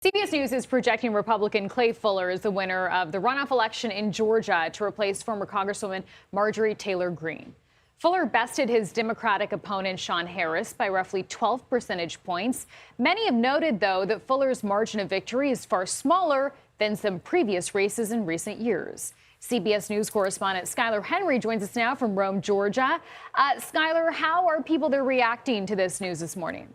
CBS News is projecting Republican Clay Fuller as the winner of the runoff election in Georgia to replace former Congresswoman Marjorie Taylor Greene. Fuller bested his Democratic opponent Sean Harris by roughly 12 percentage points. Many have noted, though, that Fuller's margin of victory is far smaller than some previous races in recent years. CBS News correspondent Skyler Henry joins us now from Rome, Georgia. Skyler, how are people there reacting to this news this morning?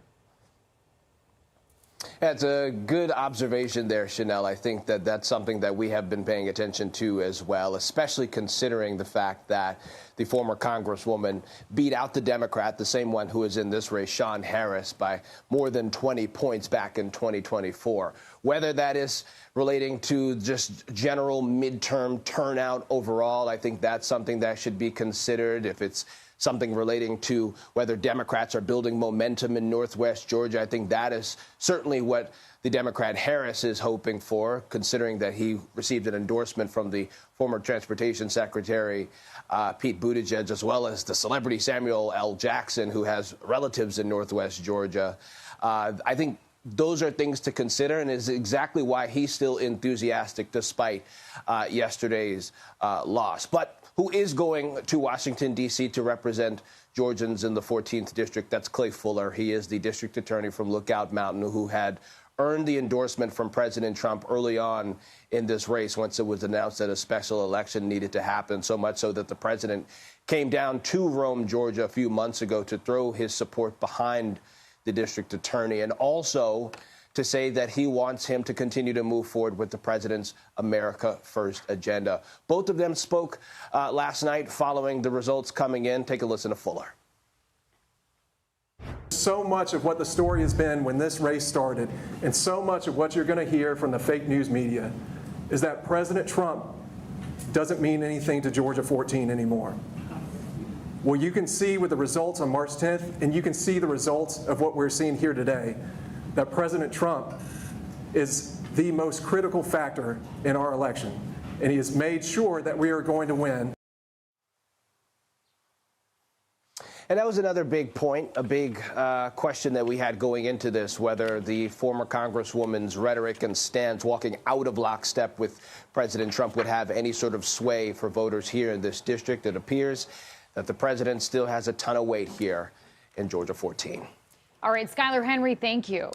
That's a good observation there, Chanel. I think that that's something that we have been paying attention to as well, especially considering the fact that the former Congresswoman beat out the Democrat, the same one who is in this race, Sean Harris, by more than 20 points back in 2024. Whether that is relating to just general midterm turnout overall, I think that's something that should be considered. If it's something relating to whether Democrats are building momentum in Northwest Georgia, I think that is certainly what the Democrat Harris is hoping for, considering that he received an endorsement from the former Transportation Secretary Pete Buttigieg, as well as the celebrity Samuel L. Jackson, who has relatives in Northwest Georgia. I think those are things to consider, and is exactly why he's still enthusiastic despite yesterday's loss. But who is going to Washington, D.C. to represent Georgians in the 14th District? That's Clay Fuller. He is the district attorney from Lookout Mountain, who had earned the endorsement from President Trump early on in this race once it was announced that a special election needed to happen, so much so that the president came down to Rome, Georgia, a few months ago to throw his support behind the district attorney, and also to say that he wants him to continue to move forward with the president's America First agenda. Both of them spoke last night following the results coming in. Take a listen to Fuller. So much of what the story has been when this race started, and so much of what you're going to hear from the fake news media, is that President Trump doesn't mean anything to Georgia 14 anymore. Well, you can see with the results on March 10th, and you can see the results of what we're seeing here today, that President Trump is the most critical factor in our election, and he has made sure that we are going to win. And that was another big point, a big question that we had going into this, whether the former Congresswoman's rhetoric and stance walking out of lockstep with President Trump would have any sort of sway for voters here in this district. It appears that the president still has a ton of weight here in Georgia 14. All right, Skyler Henry, thank you.